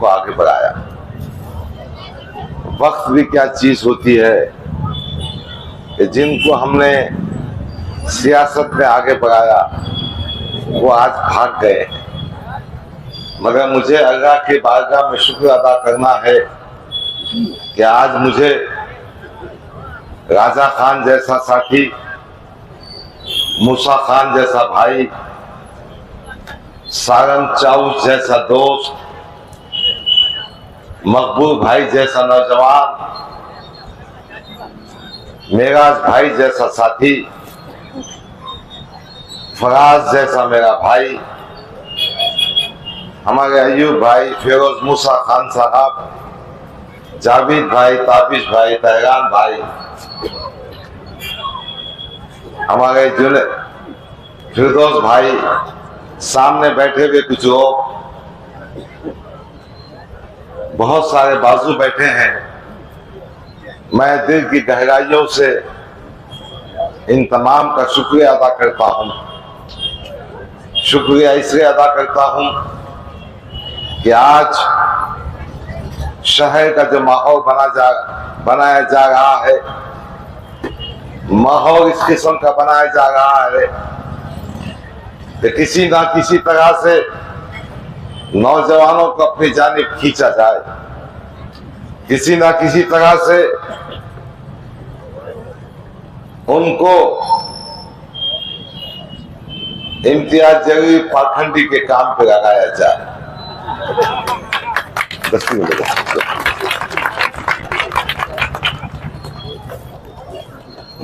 को आगे बढ़ाया। वक्त भी क्या चीज होती है कि जिनको हमने सियासत में आगे बढ़ाया वो आज भाग गए हैं। मगर मुझे अल्लाह के बारगाह में शुक्र अदा करना है कि आज मुझे राजा खान जैसा साथी, मूसा खान जैसा भाई, सारंग चाउस जैसा दोस्त, मकबूल भाई जैसा नौजवान, मेराज भाई जैसा साथी, फराज जैसा मेरा भाई, हमारे अयूब भाई, फिरोज मूसा खान साहब, जावेद भाई, ताबिश भाई, तहरान भाई, हमारे फिरदौस भाई, सामने बैठे हुए कुछ लोग, बहुत सारे बाजू बैठे हैं। मैं दिल की गहराइयों से इन तमाम का शुक्रिया अदा करता हूं। शुक्रिया इसलिए अदा करता हूं कि आज शहर का जो माहौल बनाया जा रहा है, माहौल इस किस्म का बनाया जा रहा है कि किसी ना किसी तरह से नौजवानों को अपनी जानिब खींचा जाए, किसी ना किसी तरह से उनको इम्तियाज जलील पाखंडी के काम पे लगाया जाए।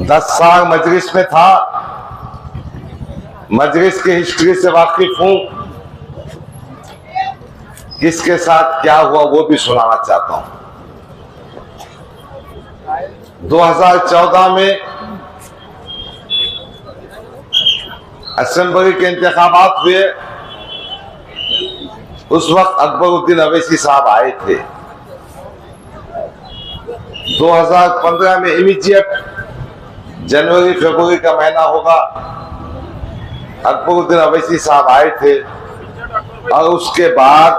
10 साल मजलिस में था, मजलिस की हिस्ट्री से वाकिफ हूं, किसके साथ क्या हुआ वो भी सुनाना चाहता हूं। 2014 में असेंबली के इंतखाबात हुए। उस वक्त अकबरुद्दीन अवैसी साहब आए थे। 2015 में इमीडिएट जनवरी फरवरी का महीना होगा, अकबरुद्दीन अवैसी साहब आए थे और उसके बाद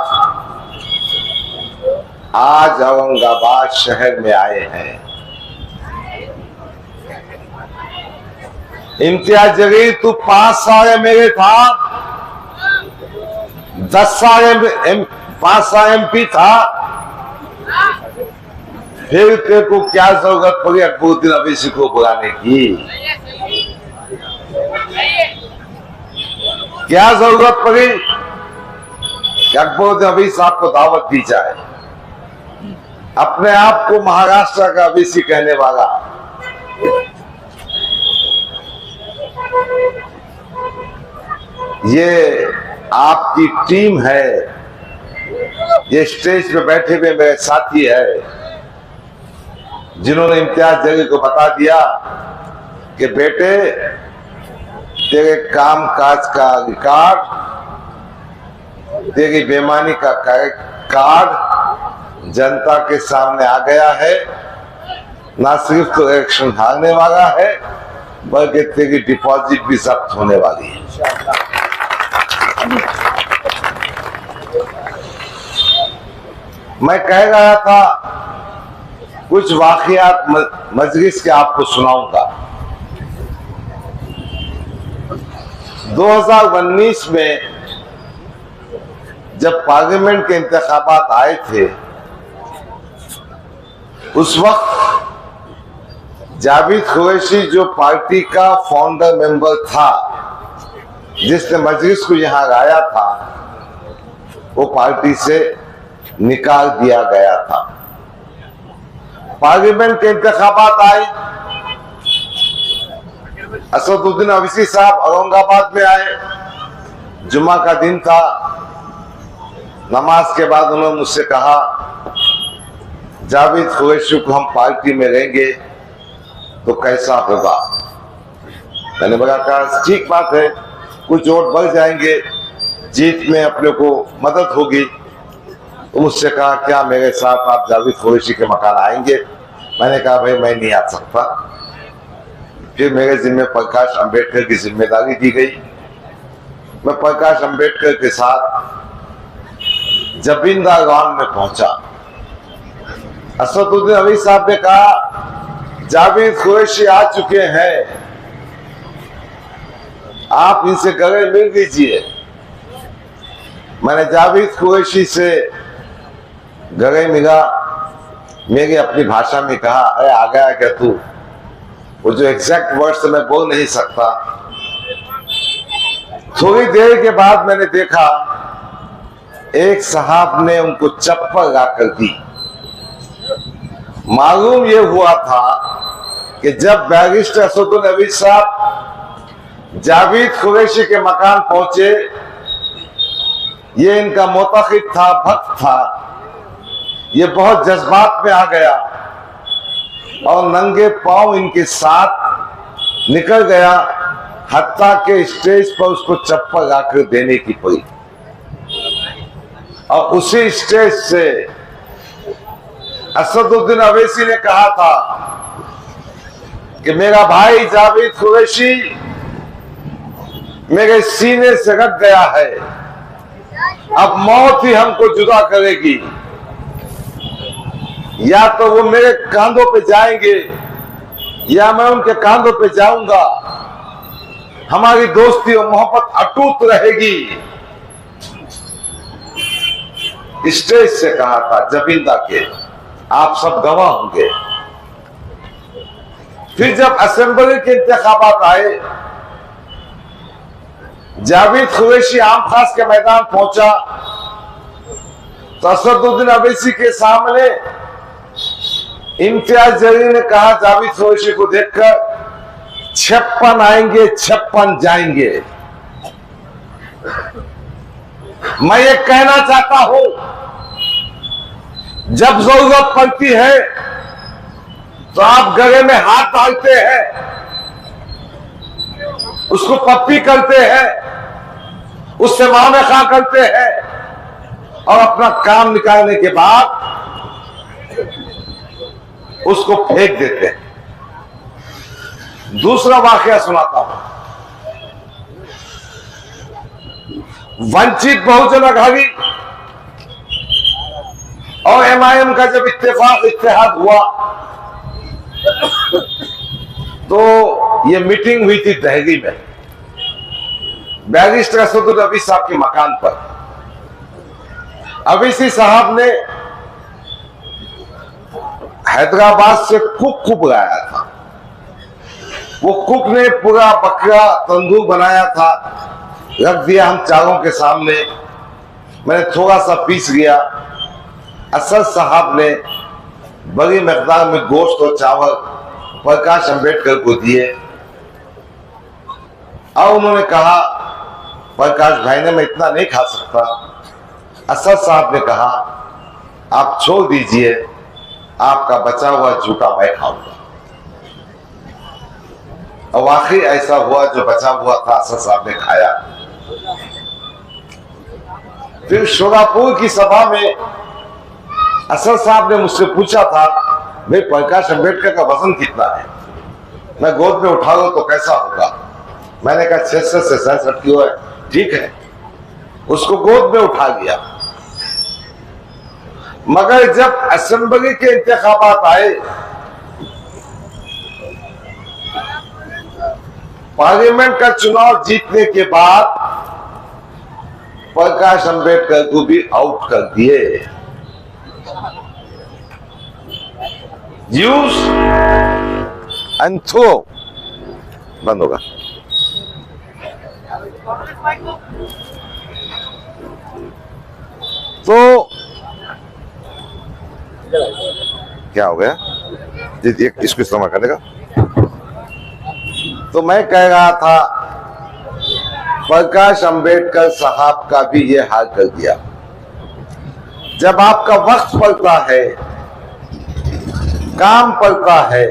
आज औरंगाबाद शहर में आए हैं। इम्तियाज जलील तू 5 साल मेरे था, 10 साल 5 साल MP था, फिर तेरे को क्या जरूरत पड़ी अकबरुद्दीन अवैसी को बुलाने की? क्या जरूरत पड़ी कि अकबरुद्दीन अवैसी साहब को दावत दी जाए? अपने आप को महाराष्ट्र का अवैसी कहने वाला ये आपकी टीम है, ये स्टेज पे बैठे हुए मेरे साथी है जिन्होंने इम्तियाज जलील को बता दिया कि बेटे तेरे काम काज का रिकॉर्ड, तेरी बेईमानी का कार्ड जनता के सामने आ गया है। ना सिर्फ तो इलेक्शन हारने वाला है बल्कि तेरी डिपॉजिट भी जब्त होने वाली है। मैं कह रहा था कुछ वाकयात मजलिस के आपको सुनाऊंगा। 2019 में जब पार्लियामेंट के इंतखाबात आए थे, उस वक्त जावेद कुरैशी जो पार्टी का फाउंडर मेंबर था, जिसने मजलिस को यहां लाया था, वो पार्टी से निकाल दिया गया था। पार्लियामेंट के इंतखाबात आए, असदुद्दीन अवैसी साहब औरंगाबाद में आए। जुम्मा का दिन था, नमाज के बाद उन्होंने मुझसे कहा जावेद कुरैशी को हम पार्टी में लेंगे तो कैसा होगा? मैंने कहा ठीक बात है, कुछ वोट बढ़ जाएंगे, जीत में अपने को मदद होगी। तो मुझसे कहा क्या मेरे साथ आप जावेद कुरैशी के मकान आएंगे? मैंने कहा भाई मैं नहीं आ सकता। फिर मेरे जिम्मे प्रकाश अंबेडकर की जिम्मेदारी दी गई। मैं प्रकाश अंबेडकर के साथ जबिंदा गांव में पहुंचा। असदुद्दीन अवी साहब ने कहा, जावेद कुरैशी आ चुके हैं, आप इनसे गले मिल लीजिए। मैंने जावेद कुरैशी से गले मिला। मेरी अपनी भाषा में कहा, अरे आ गया क्या तू? वो जो एग्जैक्ट वर्ड्स मैं बोल नहीं सकता। थोड़ी देर के बाद मैंने देखा एक साहब ने उनको चप्पल लाकर दी। मालूम यह हुआ था कि जब बैरिस्टर असदुद्दीन अवी साहब जावेद कुरैशी के मकान पहुंचे, ये इनका मोतक़िद था, भक्त था, ये बहुत जज्बात में आ गया और नंगे पांव इनके साथ निकल गया, हत्ता के स्टेज पर उसको चप्पल आकर देने की पड़ी। और उसी स्टेज से असदुद्दीन अवैसी ने कहा था कि मेरा भाई जावेद कुरैशी मेरे सीने से रख गया है, अब मौत ही हमको जुदा करेगी। या तो वो मेरे कांधों पे जाएंगे या मैं उनके कांधों पे जाऊंगा, हमारी दोस्ती और मोहब्बत अटूट रहेगी। स्टेज से कहा था जबिंदा के, आप सब गवाह होंगे। फिर जब असेंबली के इंतखाबात आए, जावेद कुरैशी आम खास के मैदान पहुंचा तो असदुद्दीन अवैसी के सामने इम्तियाज जलील ने कहा जावेद कुरैशी को देखकर, 56 आएंगे 56 जाएंगे। मैं ये कहना चाहता हूं, जब जरूरत पड़ती है तो आप गले में हाथ डालते हैं, उसको पप्पी करते हैं, उससे मामला करते हैं और अपना काम निकालने के बाद उसको फेंक देते हैं। दूसरा वाकया सुनाता हूं। वंचित बहुजन अघाड़ी और एमआईएम का जब इत्तेहाद हुआ तो ये मीटिंग हुई थी दहली में, बैरिस्टर असदुद्दीन अवी साहब के मकान पर। अवीसी साहब ने हैदराबाद से कुक बुलाया था। वो कुक ने पूरा बकरा तंदूर बनाया था, रख दिया हम चारों के सामने। मैंने थोड़ा सा पीस लिया। असद साहब ने बड़ी मकदार में गोश्त और चावल प्रकाश अंबेडकर को दिए और उन्होंने कहा, प्रकाश भाई ने मैं इतना नहीं खा सकता। असद साहब ने कहा, आप छोड़ दीजिए, आपका बचा हुआ झूठा मैं खाऊंगा। और वाकई ऐसा हुआ, जो बचा हुआ था असद साहब ने खाया। फिर शोरापुर की सभा में असद साहब ने मुझसे पूछा था, भाई प्रकाश अंबेडकर का वजन कितना है, मैं गोद में उठा लूं तो कैसा होगा? मैंने कहा 66 से 67 किलो है। ठीक है, उसको गोद में उठा लिया। मगर जब असेंबली के इंतखाबात आए, पार्लियामेंट का चुनाव जीतने के बाद प्रकाश अंबेडकर को भी आउट कर दिए। यूज एंड थ्रो बंद होगा। तो क्या हो गया जी, इसको इस्तेमाल कर देगा। तो मैं कह रहा था, प्रकाश अंबेडकर साहब का भी ये हाल कर दिया। जब आपका वक्त पड़ता है, काम पड़ता है,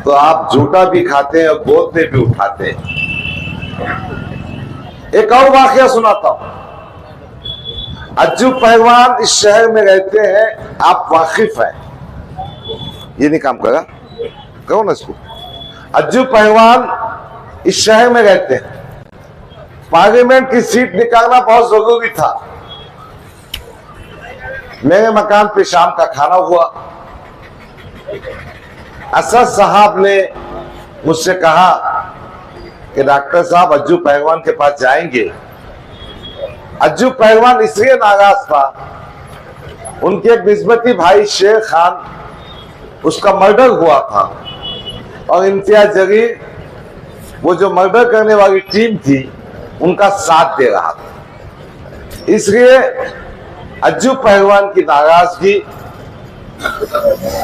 तो आप झूठा भी खाते हैं और गोद में भी उठाते हैं। एक और वाकया सुनाता हूं। अज्जू पहलवान इस शहर में रहते हैं, आप वाकिफ हैं। ये नहीं काम करा, कहो ना इसको। अज्जू पहलवान इस शहर में रहते हैं। पार्लियामेंट की सीट निकालना बहुत जरूरी था। मेरे मकान पे शाम का खाना हुआ। असद साहब ने मुझसे कहा कि डॉक्टर साहब अज्जू पहलवान के पास जाएंगे। अज्जू पहलवान इसलिए नाराज था, उनके एक निस्बती भाई शेर खान, उसका मर्डर हुआ था और इम्तियाज जलील वो जो मर्डर करने वाली टीम थी उनका साथ दे रहा था। इसलिए अज्जू पहलवान की नाराजगी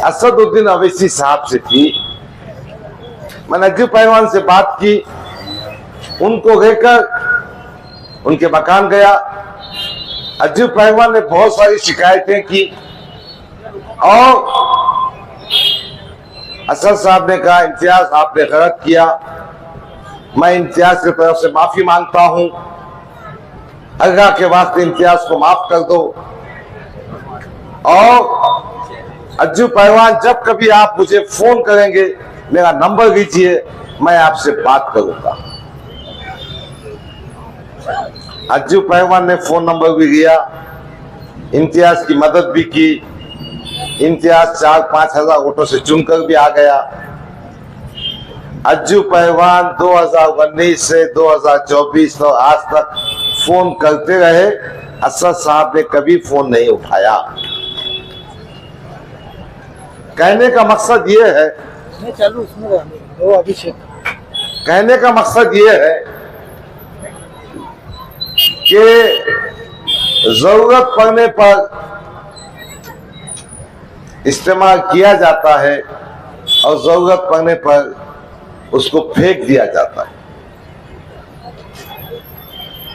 असदुद्दीन अवैसी साहब से थी। मैंने अज्जू पहलवान से बात की, उनको लेकर उनके मकान गया। अज्जू पहलवान ने बहुत सारी शिकायतें की और असद साहब ने कहा, इम्तियाज आपने गलत किया, मैं इम्तियाज की तरफ से माफी मांगता हूं, अल्लाह के वास्ते इम्तियाज को माफ कर दो। और अज्जू पहलवान जब कभी आप मुझे फोन करेंगे मेरा नंबर लीजिए, मैं आपसे बात करूंगा। अज्जू पहलवान ने फोन नंबर भी लिया, इम्तियाज की मदद भी की। इम्तियाज 4-5 हजार वोटों से चुनकर भी आ गया। अज्जू पहलवान 2019 से 2024 तो आज तक फोन करते रहे, असद साहब ने कभी फोन नहीं उठाया। कहने का मकसद ये है, कहने का मकसद ये है कि जरूरत पड़ने पर इस्तेमाल किया जाता है और जरूरत पड़ने पर उसको फेंक दिया जाता है।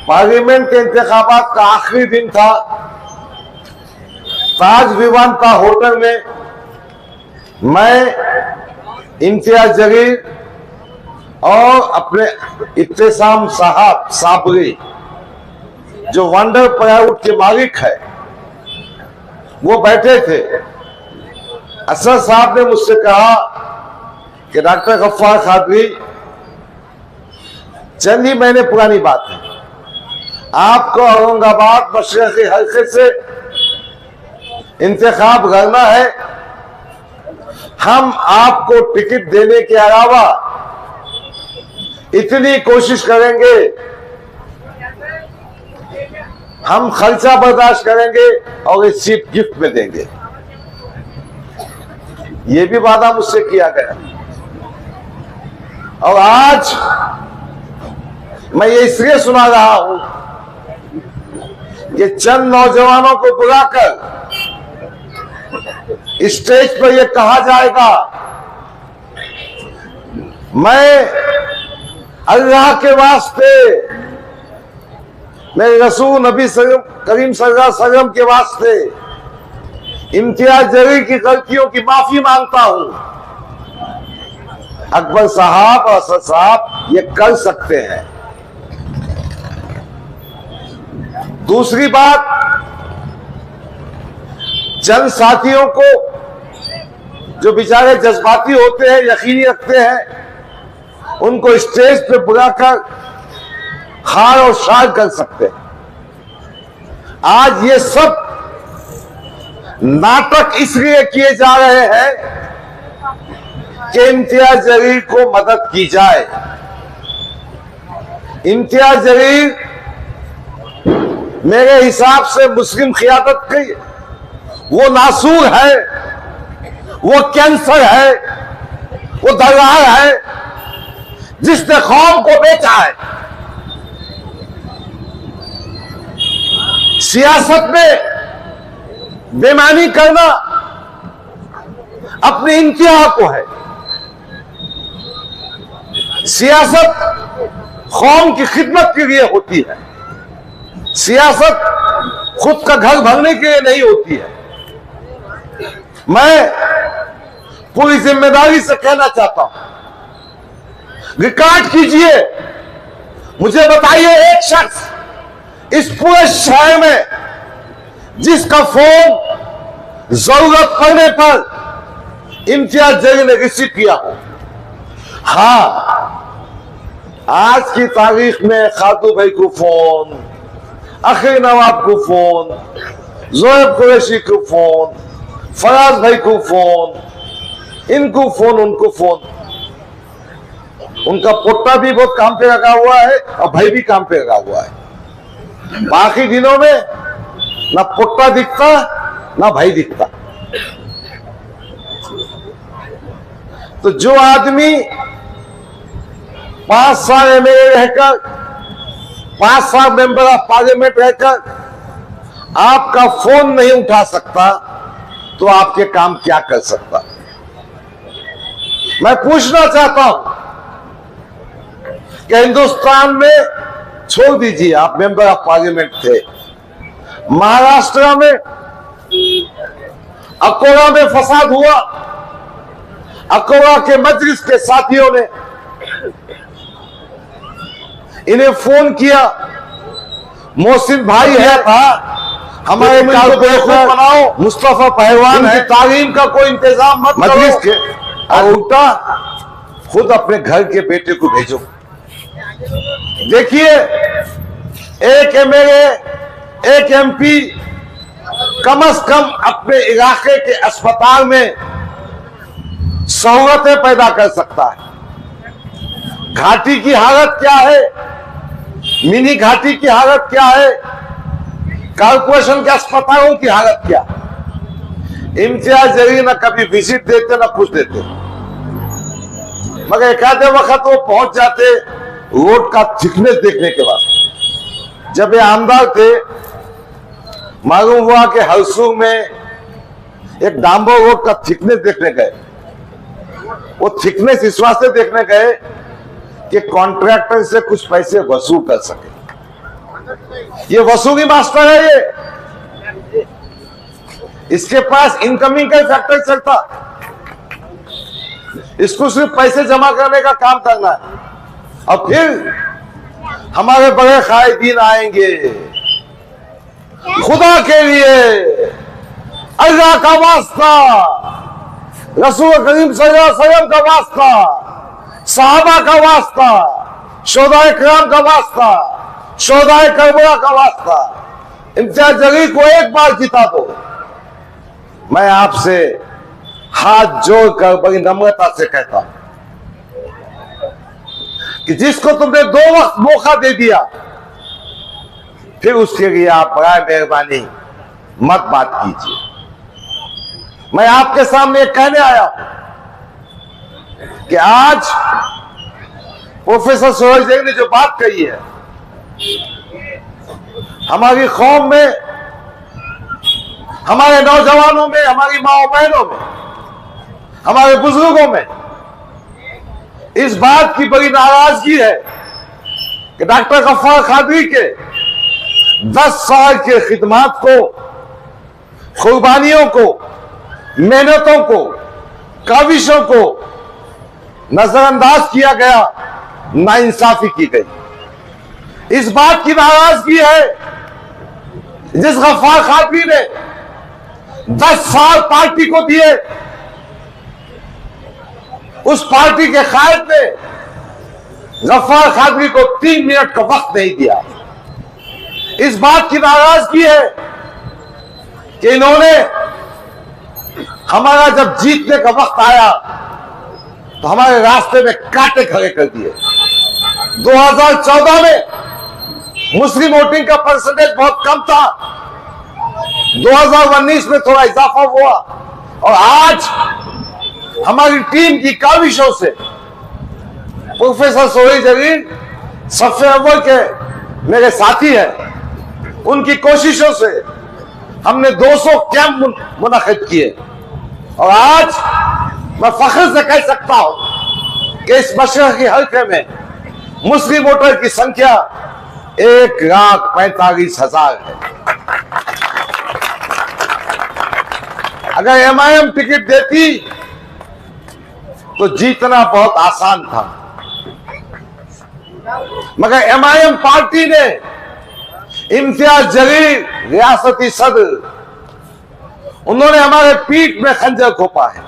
पार्लियामेंट के इंतखाबात का आखिरी दिन था। ताज विवांता होटल में मैं, इम्तियाज जलील और अपने इत्तेसाम साहब साबरी जो वंडर प्राइवेट के मालिक है वो बैठे थे। असद साहब ने मुझसे कहा कि डॉक्टर गफ्फार कादरी, चंद ही महीने पुरानी बात है, आपको औरंगाबाद मशरक़ी हल्के से इंतखाब करना है, हम आपको टिकट देने के अलावा इतनी कोशिश करेंगे, हम खर्चा बर्दाश्त करेंगे और ये सीट गिफ्ट में देंगे। ये भी वादा मुझसे किया गया। और आज मैं ये इसलिए सुना रहा हूं कि चंद नौजवानों को बुलाकर स्टेज पर यह कहा जाएगा, मैं अल्लाह के वास्ते, मैं रसूल नबी करीम सल्लल्लाहु अलैहि वसल्लम के वास्ते इम्तियाज जलील की गलतियों की माफी मांगता हूं। अकबर साहब और असद साहब ये कर सकते हैं। दूसरी बात, चंद साथियों को जो बेचारे जज्बाती होते हैं, यकीनी रखते हैं, उनको स्टेज पे बुलाकर हार और शार कर सकते हैं। आज ये सब नाटक इसलिए किए जा रहे हैं कि इम्तियाज जलील को मदद की जाए। इम्तियाज जलील मेरे हिसाब से मुस्लिम क़ियादत की वो नासूर है, वो कैंसर है, वो दलाल है जिसने कौम को बेचा है। सियासत में बेईमानी करना अपनी इंतहा को है। सियासत कौम की खिदमत के लिए होती है, सियासत खुद का घर भरने के लिए नहीं होती है। मैं पूरी जिम्मेदारी से कहना चाहता हूं, रिकॉर्ड कीजिए, मुझे बताइए एक शख्स इस पूरे शहर में जिसका फोन जरूरत पड़ने पर इम्तियाज जलील ने रिसीव किया हो। हाँ, आज की तारीख में खातू भाई को फोन, अखिल नवाब को फोन, जोएब कुरैशी को फोन, फराज भाई को फोन, इनको फोन, उनको फोन। उनका पोता भी बहुत काम पे लगा हुआ है और भाई भी काम पे लगा हुआ है। बाकी दिनों में ना पोता दिखता ना भाई दिखता। तो जो आदमी 5 साल एमएलए रहकर, 5 साल मेंबर ऑफ पार्लियामेंट रहकर आपका फोन नहीं उठा सकता तो आपके काम क्या कर सकता? मैं पूछना चाहता हूं कि हिंदुस्तान में, छोड़ दीजिए आप मेंबर ऑफ पार्लियामेंट थे, महाराष्ट्र में अकोला में फसाद हुआ। अकोला के मजलिस के साथियों ने इन्हें फोन किया, मोहसिन भाई है था हमारे कारपोरेटर बनाओ, मुस्तफा पहलवान है, तालीम का कोई इंतजाम मत मजलिस के, और उल्टा खुद अपने घर के बेटे को भेजो। देखिए, एक एमएलए, एक एमपी कम से कम अपने इलाके के अस्पताल में सहूलतें पैदा कर सकता है। घाटी की हालत क्या है, मिनी घाटी की हालत क्या है, कारपोरेशन के अस्पतालों की हालत क्या? इम्तियाज जलील ना कभी विजिट देते ना कुछ देते, मगर एक आधे वक्त वो पहुंच जाते रोड का थिकनेस देखने के बाद। जब ये आमदार थे, मालूम हुआ कि हरसू में एक डांबो रोड का थिकनेस देखने गए। वो थिकनेस इस वास्ते देखने गए कि कॉन्ट्रैक्टर से कुछ पैसे वसूल कर सके। ये वसूली मास्टर है ये, इसके पास इनकमिंग का फैक्टर चलता, इसको सिर्फ पैसे जमा करने का काम करना है। और फिर हमारे बड़े कायदीन आएंगे, खुदा के लिए, अल्लाह का वास्ता, रसूल करीम सल्लल्लाहु अलैहि वसल्लम का वास्ता, सहाबा का वास्ता, शोहदाए किराम का वास्ता, शोहदाए करबला का वास्ता, इम्तियाज जलील को एक बार जिता दो। मैं आपसे हाथ जोड़कर बड़ी नम्रता से कहता हूं कि जिसको तुमने 2 वक्त मौका दे दिया, फिर उसके लिए आप बड़ा मेहरबानी मत बात कीजिए। मैं आपके सामने कहने आया हूं कि आज प्रोफेसर सोहेल जलील ने जो बात कही है, हमारी कौम में, हमारे नौजवानों में, हमारी माओ बहनों में, हमारे बुजुर्गों में इस बात की बड़ी नाराजगी है कि डॉक्टर गफ्फार कादरी के 10 साल के खिदमात को, कुर्बानियों को, मेहनतों को, काविशों को नजरअंदाज किया गया, नाइंसाफी की गई। इस बात की नाराजगी है जिस गफ्फार कादरी ने 10 साल पार्टी को दिए, उस पार्टी के कायद ने गफ्फार कादरी को 3 मिनट का वक्त नहीं दिया। इस बात की नाराजगी है कि इन्होंने हमारा जब जीतने का वक्त आया तो हमारे रास्ते में कांटे खड़े कर दिए। 2014 में मुस्लिम वोटिंग का परसेंटेज बहुत कम था, 2019 में थोड़ा इजाफा हुआ, और आज हमारी टीम की काविशों से प्रोफेसर सोहेल जलील सफ़े अव्वल के मेरे साथी हैं, उनकी कोशिशों से हमने 200 कैंप मुनाकिद किए, और आज मैं फख्र से कह सकता हूं कि इस मशरक़ी हल्के में मुस्लिम वोटर की संख्या 1,45,000 है। अगर एमआईएम टिकट देती तो जीतना बहुत आसान था, मगर एमआईएम पार्टी ने इम्तियाज जलील रियासती सदर, उन्होंने हमारे पीठ में खंजर घोंपा है,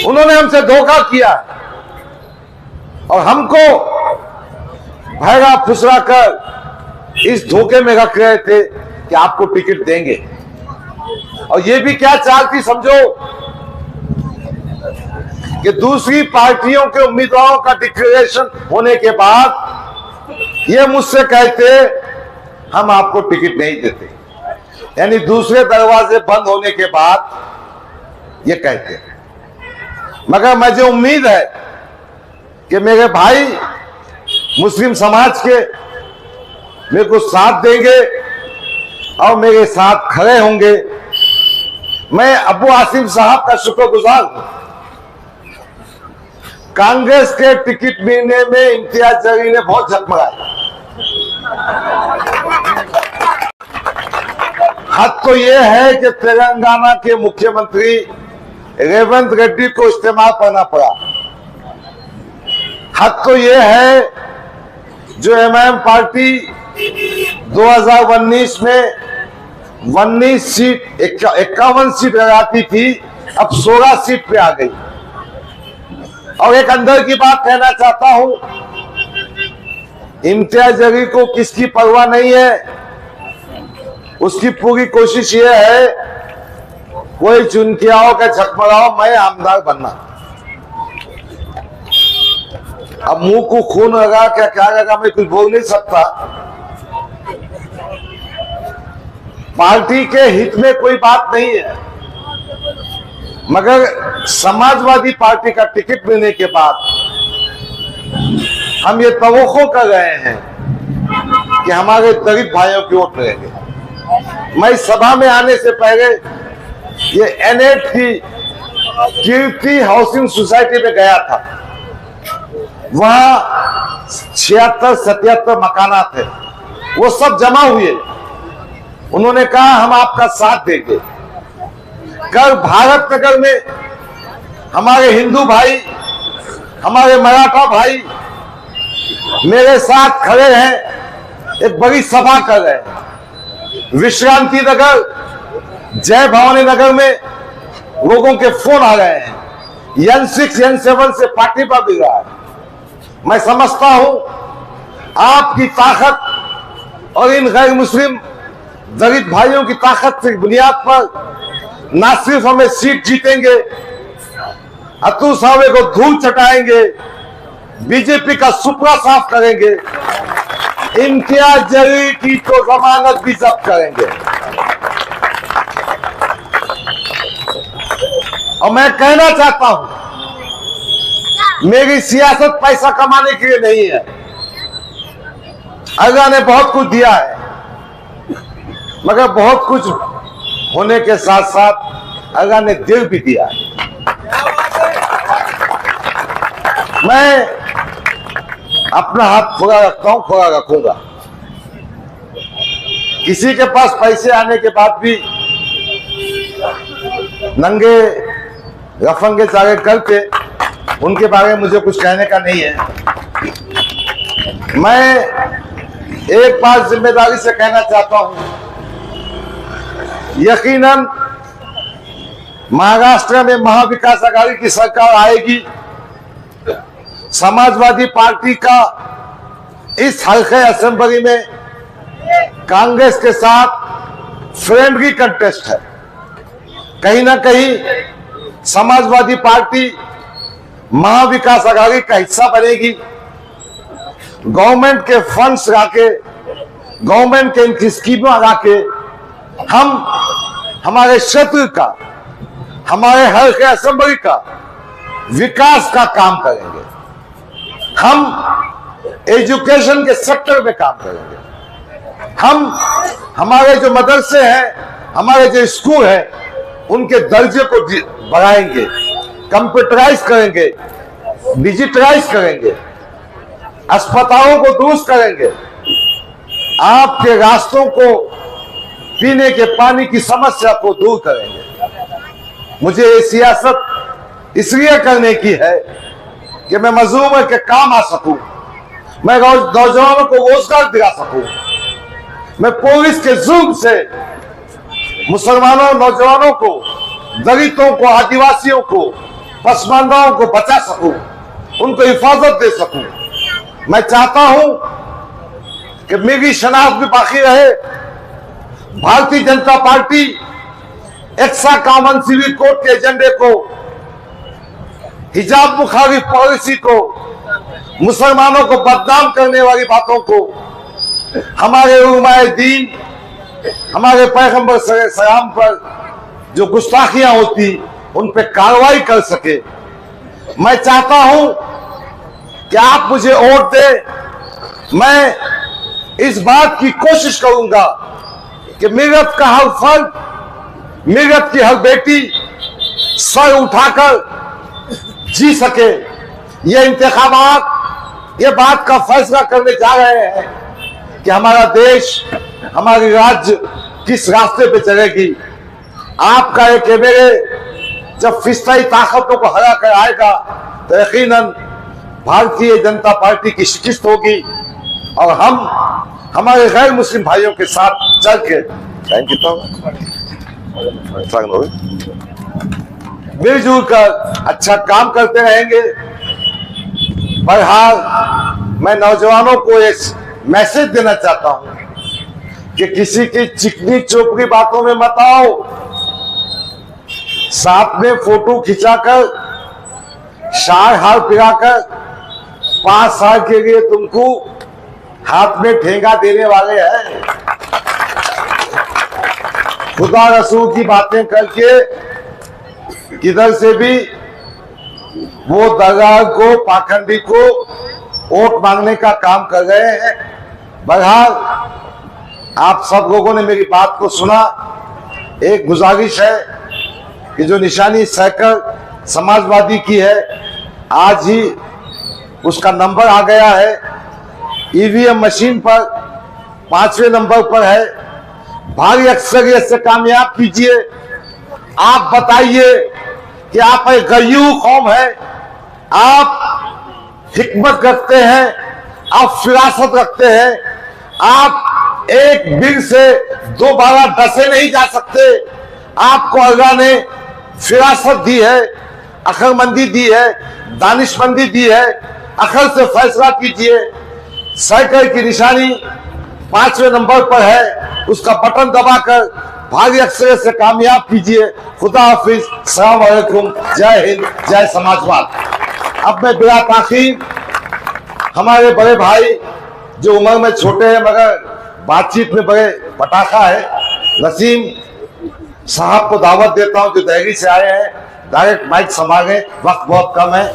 उन्होंने हमसे धोखा किया है और हमको भैरा फुसला कर इस धोखे में रख रहे थे कि आपको टिकट देंगे। और ये भी क्या चाल थी समझो कि दूसरी पार्टियों के उम्मीदवारों का डिक्लेरेशन होने के बाद ये मुझसे कहते हम आपको टिकट नहीं देते, यानी दूसरे दरवाजे बंद होने के बाद ये कहते। मगर मुझे उम्मीद है कि मेरे भाई मुस्लिम समाज के मेरे को साथ देंगे और मेरे साथ खड़े होंगे। मैं अबू आसिम साहब का शुक्रगुजार हूं। कांग्रेस के टिकट मिलने में इम्तियाज जलील ने बहुत झकमगाया। हद तो यह है कि तेलंगाना के मुख्यमंत्री रेवंत रेड्डी को इस्तेमाल करना पड़ा। हद तो यह है जो एमआईएम पार्टी 2019 में 19 सीट 51 सीट लगाती थी, अब 16 सीट पे आ गई। और एक अंदर की बात कहना चाहता हूं, इम्तियाज जलील को किसकी परवाह नहीं है। उसकी पूरी कोशिश यह है कोई चुन के आओ क्या झकमगाओ, मैं आमदार बनना। अब मुंह को खून लगा क्या लगा मैं कुछ बोल नहीं सकता। पार्टी के हित में कोई बात नहीं है, मगर समाजवादी पार्टी का टिकट मिलने के बाद हम ये तवक्को कर रहे हैं कि हमारे दलित भाइयों की वोट मिलेंगे। मैं सभा में आने से पहले ये एनएट की कीर्ति हाउसिंग सोसाइटी में गया था। वहां 76-77 मकानात थे, वो सब जमा हुए। उन्होंने कहा हम आपका साथ देंगे। कल भारत नगर में हमारे हिंदू भाई, हमारे मराठा भाई मेरे साथ खड़े हैं, एक बड़ी सभा कर रहे हैं। विश्रांति नगर, जय भवानी नगर में लोगों के फोन आ रहे हैं, N6 N7 से पार्टी पर भी रहा है। मैं समझता हूं आपकी ताकत और इन गैर मुस्लिम दलित भाइयों की ताकत की बुनियाद पर ना सिर्फ हमें सीट जीतेंगे, अतुल सावे को धूल चटाएंगे, बीजेपी का सुपड़ा साफ करेंगे, इम्तियाज जलील की तो जमानत भी जब्त करेंगे। और मैं कहना चाहता हूं मेरी सियासत पैसा कमाने के लिए नहीं है। अल्लाह ने बहुत कुछ दिया है, मगर बहुत कुछ होने के साथ साथ अल्लाह ने दिल भी दिया है। मैं अपना हाथ खुला रखता हूं, खुला रखूंगा। किसी के पास पैसे आने के बाद भी नंगे रफंगे चारे करके उनके बारे में मुझे कुछ कहने का नहीं है। मैं एक बात जिम्मेदारी से कहना चाहता हूं, यकीनन महाराष्ट्र में महाविकास आघाड़ी की सरकार आएगी। समाजवादी पार्टी का इस हल्के असेंबली में कांग्रेस के साथ फ्रेंडली कंटेस्ट है। कहीं ना कहीं समाजवादी पार्टी महाविकास आघाड़ी का हिस्सा बनेगी। गवर्नमेंट के फंड्स लाके, गवर्नमेंट के इनकी स्कीमें लाके हम हमारे क्षेत्र का, हमारे हल्के असेंबली का विकास का काम करेंगे। हम एजुकेशन के सेक्टर में काम करेंगे। हम हमारे जो मदरसे हैं, हमारे जो स्कूल हैं, उनके दर्जे को बढ़ाएंगे, कंप्यूटराइज करेंगे, डिजिटलाइज करेंगे, अस्पतालों को दुरुस्त करेंगे, आपके रास्तों को, पीने के पानी की समस्या को दूर करेंगे। मुझे ये सियासत इसलिए करने की है कि मैं मजलूम के काम आ सकूं, मैं नौजवानों को रोजगार दिला सकूं, मैं पुलिस के जुल्म से मुसलमानों नौजवानों को, दलितों को, आदिवासियों को, पसमानदाओं को बचा सकूं, उनको हिफाजत दे सकूं। मैं चाहता हूं कि मेरी शनाख्त भी बाकी रहे भारतीय जनता पार्टी एक्सा कॉमन सिविल कोड के एजेंडे को, हिजाब मुखालिफ पॉलिसी को, मुसलमानों को बदनाम करने वाली बातों को, हमारे उलमाए दीन, हमारे पैगंबर सलाम पर जो गुस्ताखियां होती उन पे कार्रवाई कर सके। मैं चाहता हूं कि आप मुझे वोट दें। मैं इस बात की कोशिश करूंगा कि मेरठ का हर फर्द, मेरठ की हर बेटी सर उठाकर जी सके। ये इंतखाबात ये बात का फैसला करने जा रहे हैं कि हमारा देश, हमारी राज्य किस रास्ते पे चलेगी। आपका एक मेरे जब फिस्ताई ताकतों को हरा कर आएगा तो यकीनन भारतीय जनता पार्टी की शिकस्त होगी और हम हमारे गैर मुस्लिम भाइयों के साथ चल के मिलजुल कर अच्छा काम करते रहेंगे। बहरहाल मैं नौजवानों को एक मैसेज देना चाहता हूं कि किसी की चिकनी चोपड़ी बातों में मत आओ। साथ में फोटो खिंचाकर, शार हार पिराकर 5 साल के लिए तुमको हाथ में ठेंगा देने वाले हैं। खुदा रसूल की बातें करके किधर से भी वो दगार को, पाखंडी को वोट मांगने का काम कर रहे हैं। बहरहाल आप सब लोगों ने मेरी बात को सुना। एक गुजारिश है कि जो निशानी साइकिल समाजवादी की है, आज ही उसका नंबर आ गया है। ईवीएम मशीन पर 5वें नंबर पर है। भारी अक्सरियत से कामयाब कीजिए। आप बताइए कि आप एक गय्यूर कौम है, आप हिकमत रखते हैं, आप फिरासत रखते हैं, आप एक बिर से दोबारा डसे नहीं जा सकते। आपको अल्लाह ने फिरासत दी है, अक्लमंदी दी है, दानिशमंदी दी है। अकल से फैसला कीजिए। साइकिल की निशानी 5वें नंबर पर है, उसका बटन दबाकर भारी अक्सरियत से कामयाब कीजिए। खुदा हाफिज, अस्सलाम वालेकुम, जय हिंद, जय समाजवाद। अब मैं बिला ताखीर हमारे बड़े भाई जो उम्र में छोटे हैं मगर बातचीत में बड़े पटाखा है, नसीम साहब को दावत देता हूं जो दिल्ली से आए हैं। डायरेक्ट माइक संभालें, वक्त बहुत कम है।